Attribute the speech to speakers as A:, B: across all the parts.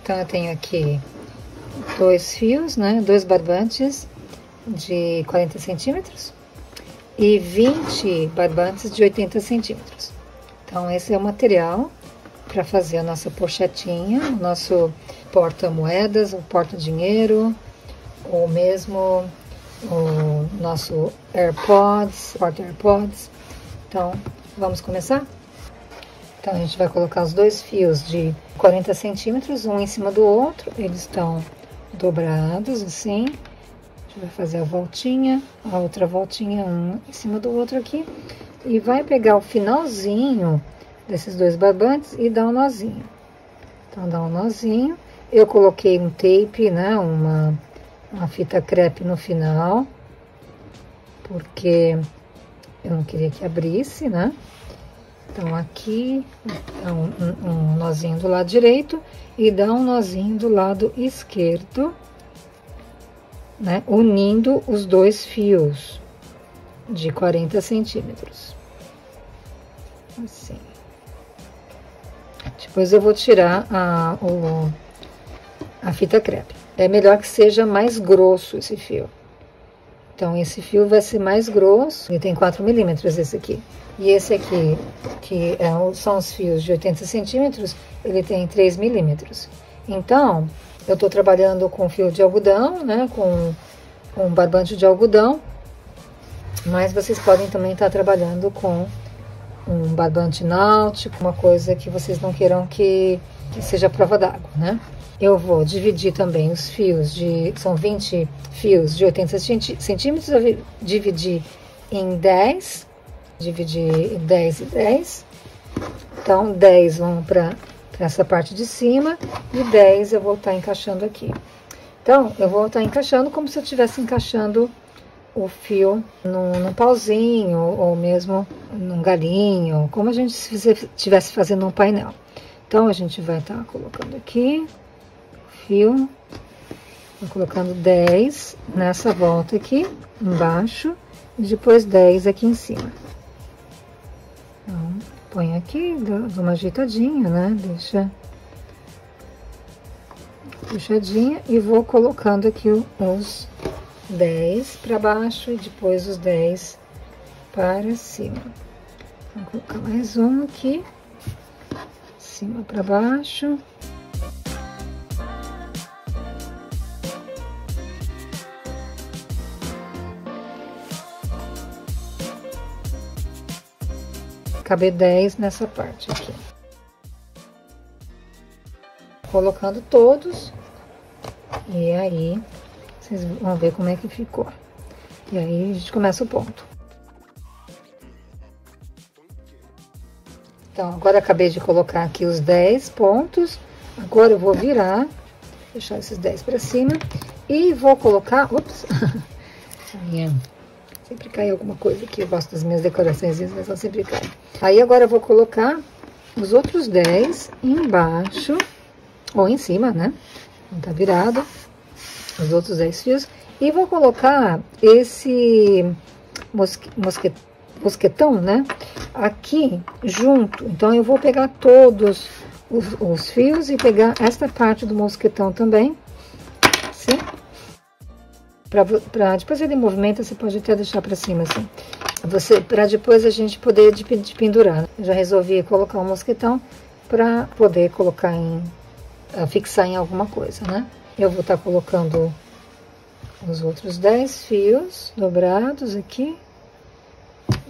A: Então, eu tenho aqui 2 fios, né? 2 barbantes de 40 centímetros e 20 barbantes de 80 centímetros. Então, esse é o material para fazer a nossa pochetinha, o nosso porta-moedas, o porta-dinheiro, ou mesmo o nosso AirPods, porta-AirPods. Então, vamos começar? Então, a gente vai colocar os 2 fios de 40 centímetros, um em cima do outro. Eles estão dobrados, assim. A gente vai fazer a voltinha, a outra voltinha, um em cima do outro aqui. E vai pegar o finalzinho desses 2 barbantes e dar um nozinho. Então, dá um nozinho. Eu coloquei um tape, né, uma fita crepe no final, porque eu não queria que abrisse, né? Então, aqui dá um nozinho do lado direito e dá um nozinho do lado esquerdo, né? Unindo os 2 fios de 40 centímetros. Assim. Depois eu vou tirar a fita crepe. É melhor que seja mais grosso esse fio. Então, esse fio vai ser mais grosso. Ele tem 4 milímetros esse aqui. E esse aqui, que são os fios de 80 centímetros, ele tem 3 milímetros. Então, eu tô trabalhando com fio de algodão, né? Com um barbante de algodão. Mas vocês podem também estar trabalhando com um barbante náutico, uma coisa que vocês não queiram que seja prova d'água, né? Eu vou dividir também os fios são 20 fios de 80 centímetros, eu vou dividir em 10, dividir em 10 e 10. Então, 10 vão para essa parte de cima e 10 eu vou estar encaixando aqui. Então, eu vou estar encaixando como se eu estivesse encaixando o fio num pauzinho ou mesmo num galinho, como a gente estivesse fazendo um painel. Então, a gente vai estar colocando aqui o fio, vou colocando 10 nessa volta aqui, embaixo, e depois 10 aqui em cima. Então, põe aqui, dá uma ajeitadinha, né? Deixa puxadinha e vou colocando aqui os 10 para baixo e depois os 10 para cima. Vou colocar mais um aqui, cima para baixo. Caber 10 nessa parte aqui. Colocando todos. E aí, vocês vão ver como é que ficou. E aí, a gente começa o ponto. Então, agora acabei de colocar aqui os 10 pontos. Agora eu vou virar, deixar esses 10 para cima. E vou colocar... Ops! Sempre cai alguma coisa aqui. Eu gosto das minhas decorações, mas ela sempre cai. Aí, agora eu vou colocar os outros 10 embaixo, ou em cima, né? Não tá virado. Os outros 10 fios. E vou colocar esse mosquetão, né? Aqui junto. Então, eu vou pegar todos os fios e pegar esta parte do mosquetão também. Assim. Depois ele movimenta, você pode até deixar pra cima, assim. Para depois a gente poder de pendurar. Eu já resolvi colocar um mosquetão pra poder colocar fixar em alguma coisa, né? Eu vou estar colocando os outros 10 fios dobrados aqui.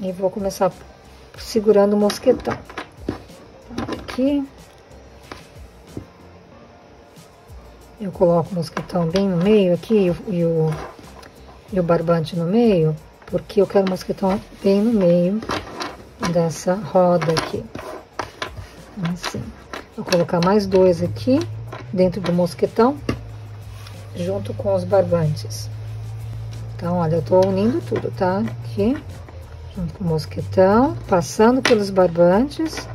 A: E vou começar segurando o mosquetão. Aqui. Eu coloco o mosquetão bem no meio aqui e o barbante no meio, porque eu quero o mosquetão bem no meio dessa roda aqui. Assim. Vou colocar mais 2 aqui dentro do mosquetão, junto com os barbantes. Então, olha, eu tô unindo tudo, tá? Aqui, junto com o mosquetão, passando pelos barbantes.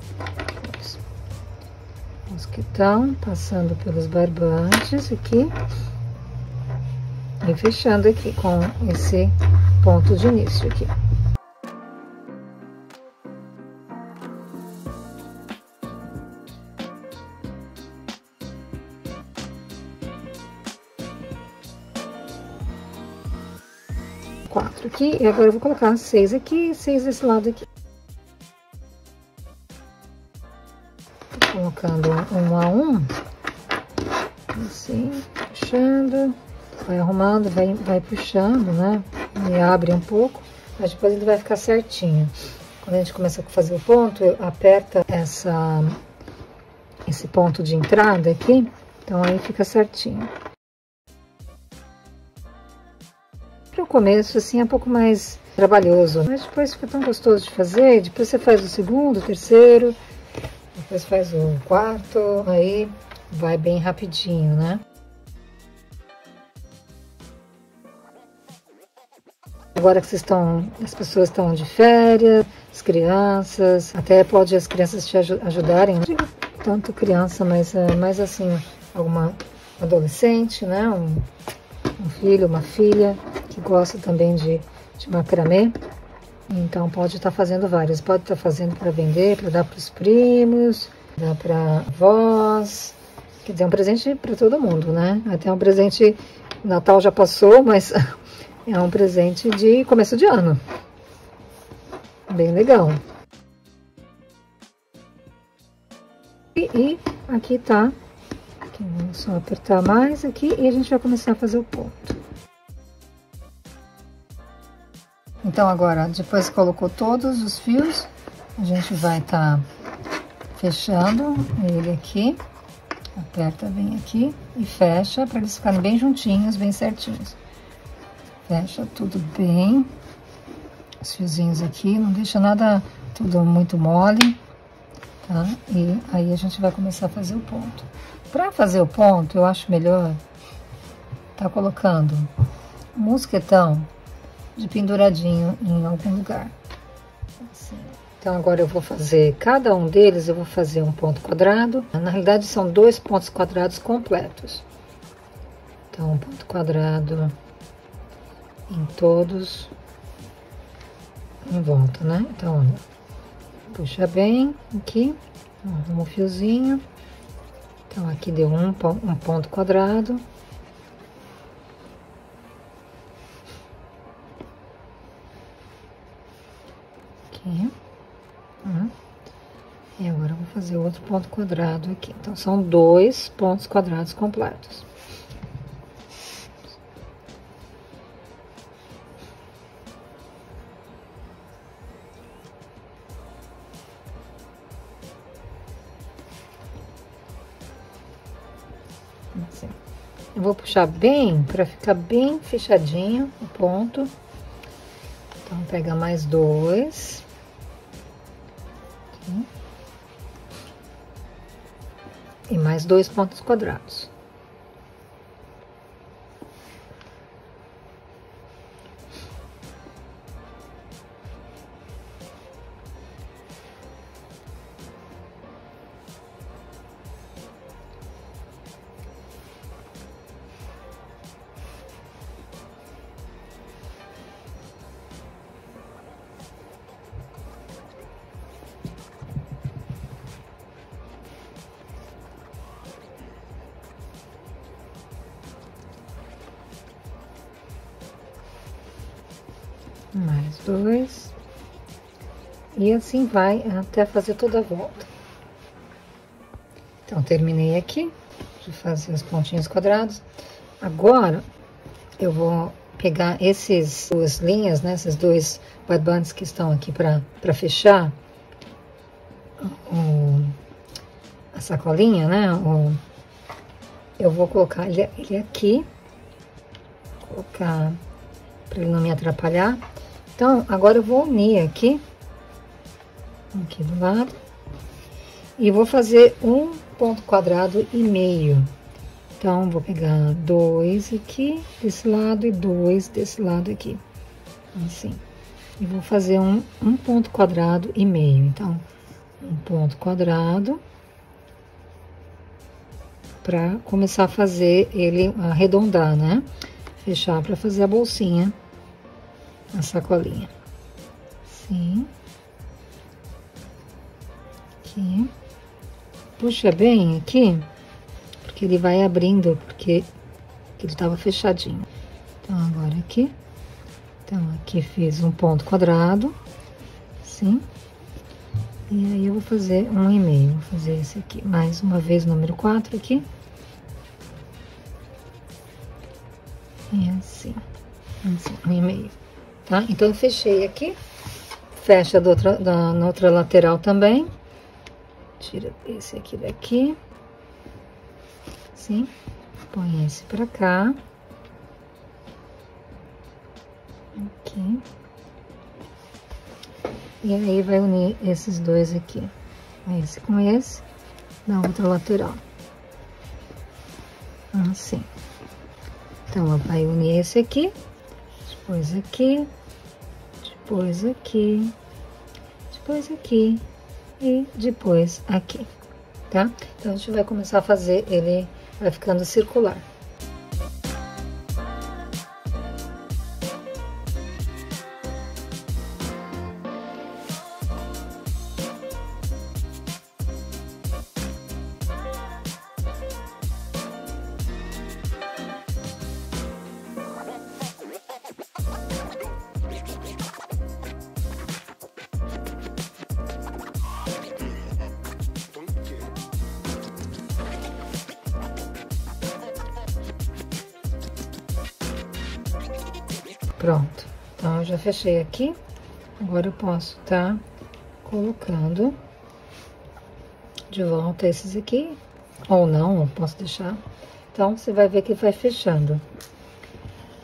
A: Mosquetão, passando pelos barbantes aqui. E fechando aqui com esse ponto de início aqui. 4 aqui, e agora eu vou colocar 6 aqui e 6 desse lado aqui. Tô colocando um a um, assim, puxando, vai arrumando, vai puxando, né? E abre um pouco, mas depois ele vai ficar certinho. Quando a gente começa a fazer o ponto, aperta esse ponto de entrada aqui, então aí fica certinho. Para o começo, assim, é um pouco mais trabalhoso, mas depois fica tão gostoso de fazer. Depois você faz o segundo, o terceiro, depois faz o quarto, aí vai bem rapidinho, né? Agora que as pessoas estão de férias, as crianças, até pode as crianças te ajudarem, não tanto criança, mas assim, alguma adolescente, né? Um filho, uma filha que gosta também de macramê, então pode estar fazendo vários, pode estar fazendo para vender, para dar para os primos, dar para avós, quer dizer, um presente para todo mundo, né? Até um presente, Natal já passou, mas é um presente de começo de ano, bem legal. E aqui tá. Aqui, vamos só apertar mais aqui e a gente vai começar a fazer o ponto. Então agora, depois que colocou todos os fios, a gente vai estar fechando ele aqui. Aperta bem aqui e fecha para eles ficarem bem juntinhos, bem certinhos. Fecha tudo bem. Os fiozinhos aqui, não deixa nada tudo muito mole, tá? E aí a gente vai começar a fazer o ponto. Para fazer o ponto, eu acho melhor tá colocando um mosquetão de penduradinho em algum lugar. Assim. Então agora eu vou fazer, cada um deles eu vou fazer um ponto quadrado. Na realidade são 2 pontos quadrados completos. Então um ponto quadrado em todos em volta, né? Então, olha, puxa bem aqui, arruma um fiozinho. Então, aqui deu um ponto quadrado. Aqui. E agora eu vou fazer outro ponto quadrado aqui. Então, são 2 pontos quadrados completos. Assim. Eu vou puxar bem, para ficar bem fechadinho o ponto. Então, pega mais 2. Aqui. E mais 2 pontos quadrados. Mais 2. E assim vai até fazer toda a volta. Então, terminei aqui de fazer os pontinhos quadrados. Agora, eu vou pegar essas duas linhas, né? Esses 2 wide bands que estão aqui para fechar a sacolinha, né? Eu vou colocar ele aqui. Colocar para ele não me atrapalhar. Então, agora eu vou unir aqui do lado, e vou fazer um ponto quadrado e meio. Então, vou pegar 2 aqui desse lado e 2 desse lado aqui, assim. E vou fazer um ponto quadrado e meio. Então, um ponto quadrado, para começar a fazer ele arredondar, né? Fechar para fazer a bolsinha. A sacolinha, assim, aqui, puxa bem aqui, porque ele vai abrindo, porque ele estava fechadinho. Então, agora aqui, Então, aqui fiz um ponto quadrado, assim. E aí, eu vou fazer 1,5. Vou fazer esse aqui, mais uma vez, número 4 aqui. E assim, 1,5, tá? Então, eu fechei aqui. Fecha na outra lateral também. Tira esse aqui daqui. Assim. Põe esse pra cá. Aqui. E aí, vai unir esses dois aqui. Esse com esse. Na outra lateral. Assim. Então, ela vai unir esse aqui. Depois aqui. Depois aqui. Depois aqui. E depois aqui. Tá? Então, a gente vai começar a fazer ele, vai ficando circular. Pronto, então eu já fechei aqui, agora eu posso estar colocando de volta esses aqui, ou não, eu posso deixar. Então, você vai ver que vai fechando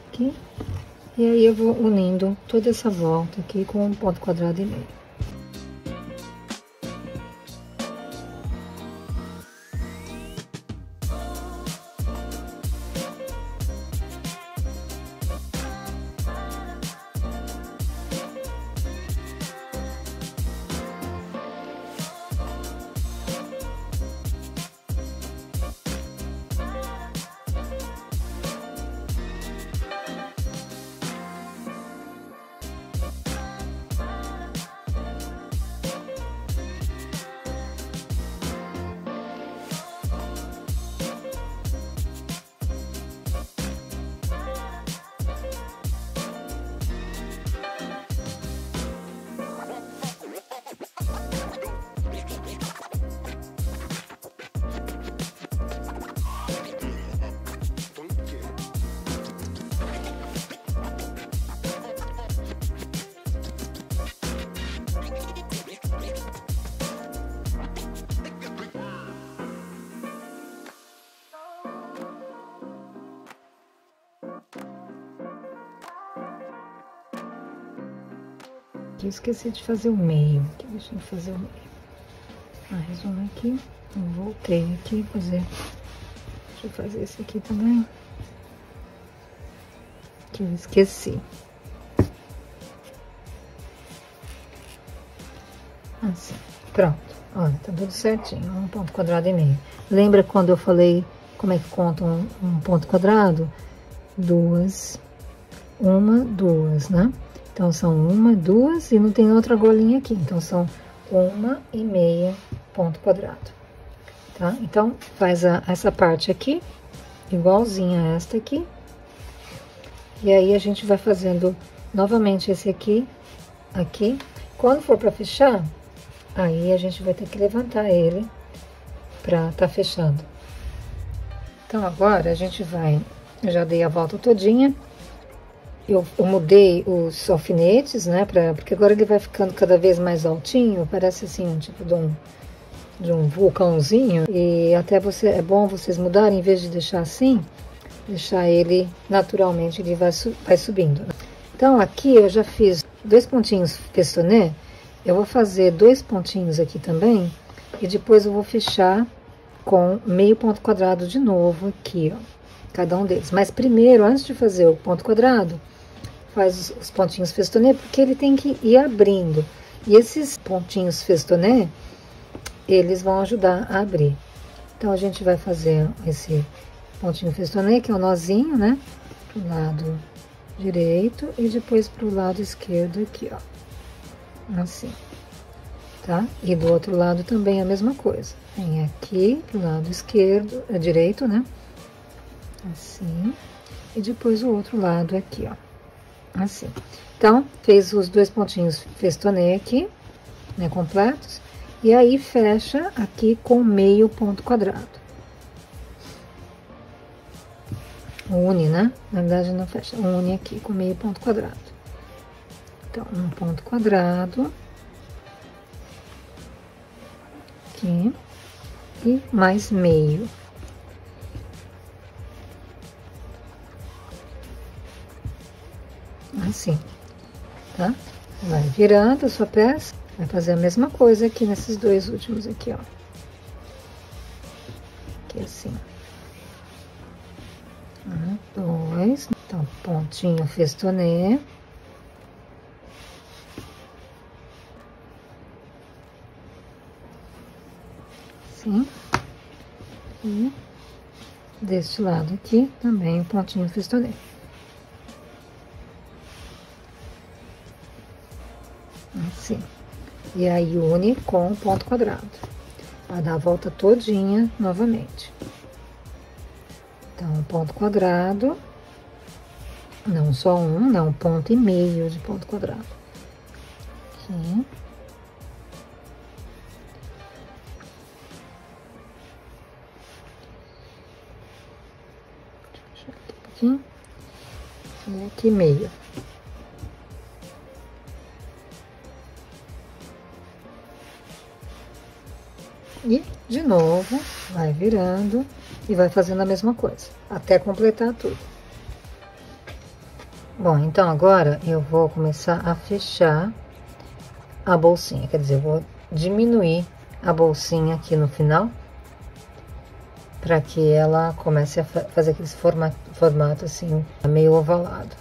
A: aqui, e aí eu vou unindo toda essa volta aqui com um ponto quadrado e meio. Aqui, esqueci de fazer o meio. Aqui, deixa eu fazer o meio. Mais um aqui. Eu voltei aqui fazer. Deixa eu fazer esse aqui também. Que eu esqueci. Assim, pronto. Olha, tá tudo certinho. Um ponto quadrado e meio. Lembra quando eu falei como é que conta um ponto quadrado? Duas, né? Então, são 1, 2 e não tem outra argolinha aqui. Então, são 1,5 ponto quadrado, tá? Então, faz essa parte aqui, igualzinha a esta aqui. E aí, a gente vai fazendo novamente esse aqui, aqui. Quando for pra fechar, aí a gente vai ter que levantar ele pra tá fechando. Então, agora, a gente vai... Eu já dei a volta todinha. Eu mudei os alfinetes, né, porque agora ele vai ficando cada vez mais altinho, parece assim, um tipo de um vulcãozinho. E até é bom vocês mudarem, em vez de deixar assim, deixar ele naturalmente, ele vai subindo. Né? Então, aqui eu já fiz 2 pontinhos festonê, eu vou fazer 2 pontinhos aqui também, e depois eu vou fechar com meio ponto quadrado de novo aqui, ó, cada um deles. Mas primeiro, antes de fazer o ponto quadrado, faz os pontinhos festonê, porque ele tem que ir abrindo. E esses pontinhos festonê, eles vão ajudar a abrir. Então, a gente vai fazer esse pontinho festonê, que é o nozinho, né? Pro lado direito e depois pro lado esquerdo aqui, ó. Assim, tá? E do outro lado também a mesma coisa. Vem aqui pro lado esquerdo, direito, né? Assim. E depois o outro lado aqui, ó. Assim. Então, fez os 2 pontinhos festonê aqui, né, completos. E aí, fecha aqui com meio ponto quadrado. Une, né? Na verdade, não fecha. Une aqui com meio ponto quadrado. Então, um ponto quadrado. Aqui. E mais meio. Assim, tá? Vai virando a sua peça, vai fazer a mesma coisa aqui nesses 2 últimos aqui, ó. Aqui assim. 1, 2, então, pontinho festonê. Assim. E deste lado aqui, também o pontinho festonê. Assim. E aí, une com o ponto quadrado. Vai dar a volta todinha novamente. Então, um ponto quadrado. Não só um, não, 1,5 ponto de ponto quadrado. Aqui. Deixa eu fechar aqui um pouquinho. E aqui meio. E, de novo, vai virando e vai fazendo a mesma coisa, até completar tudo. Bom, então agora eu vou começar a fechar a bolsinha, quer dizer, eu vou diminuir a bolsinha aqui no final, para que ela comece a fazer aquele formato assim, meio ovalado.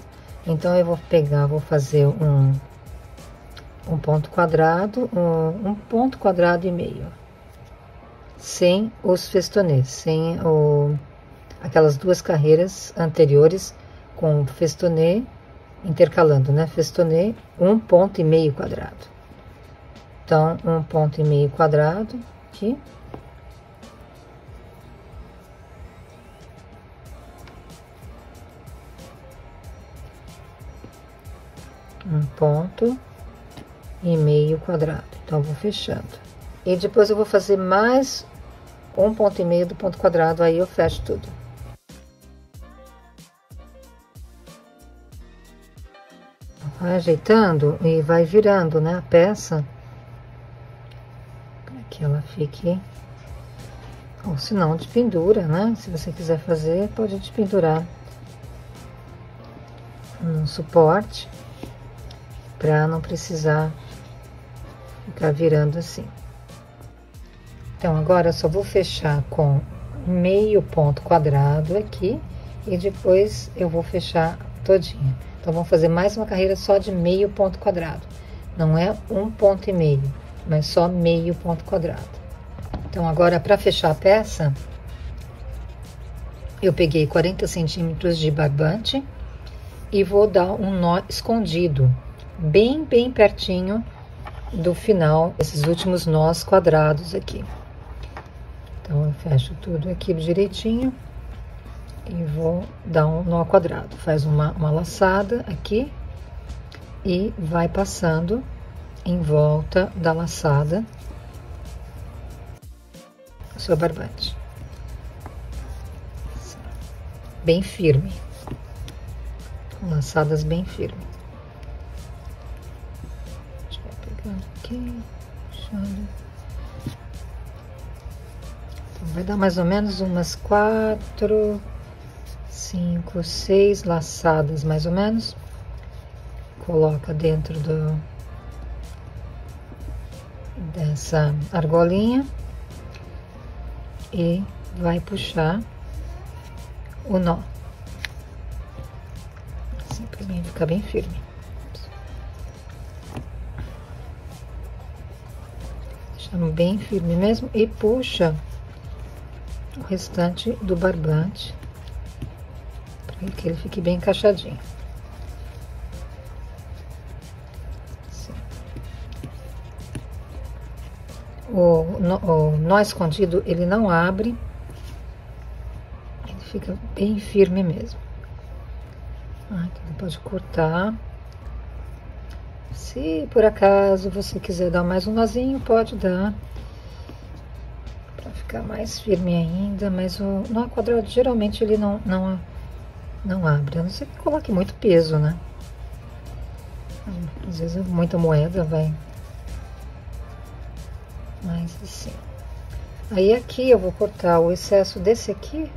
A: Então, eu vou pegar, vou fazer um ponto quadrado, um ponto quadrado e meio. Sem os festonês, sem aquelas 2 carreiras anteriores com festonê intercalando, né? Festonê, 1,5 ponto quadrado. Então, 1,5 ponto quadrado aqui. Um ponto e meio quadrado. Então, eu vou fechando. E depois eu vou fazer mais 1,5 ponto do ponto quadrado, aí eu fecho tudo. Vai ajeitando e vai virando, né, a peça, para que ela fique, ou se não, de pendura, né, se você quiser fazer, pode despendurar no suporte, para não precisar ficar virando assim. Então, agora eu só vou fechar com meio ponto quadrado aqui e depois eu vou fechar todinho. Então, vamos fazer mais uma carreira só de meio ponto quadrado. Não é 1,5 ponto, mas só meio ponto quadrado. Então, agora, para fechar a peça, eu peguei 40 centímetros de barbante e vou dar um nó escondido, bem pertinho do final, esses últimos nós quadrados aqui. Então, eu fecho tudo aqui direitinho e vou dar um nó quadrado. Faz uma laçada aqui e vai passando em volta da laçada o seu barbante. Bem firme. Laçadas bem firmes. Deixa eu pegar aqui, puxando. Vai dar mais ou menos umas 4, 5, 6 laçadas, mais ou menos. Coloca dentro dessa argolinha e vai puxar o nó. Assim, pra mim ficar bem firme. Deixando bem firme mesmo e puxa o restante do barbante para que ele fique bem encaixadinho. Assim. O nó escondido, ele não abre, ele fica bem firme mesmo. Aqui pode cortar. Se por acaso você quiser dar mais um nozinho, pode dar. Pra ficar mais firme ainda, mas o nó quadrado geralmente ele não abre, a não ser que coloque muito peso, né? Às vezes muita moeda vai. Mas assim. Aí aqui eu vou cortar o excesso desse aqui.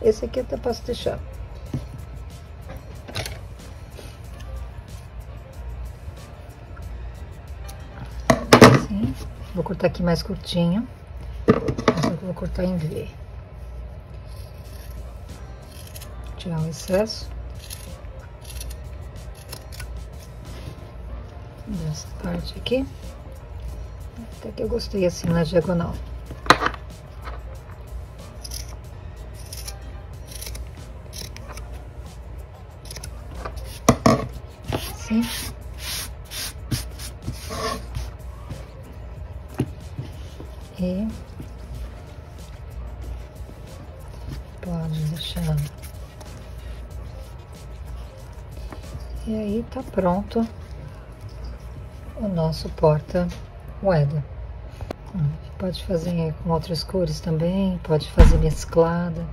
A: Esse aqui eu até posso deixar. Assim. Vou cortar aqui mais curtinho. Só que eu vou cortar em V. Tirar o excesso. Dessa parte aqui. Até que eu gostei assim na diagonal. Assim. E pode deixar. E aí tá pronto o nosso porta-moeda. Pode fazer com outras cores também, pode fazer mesclada.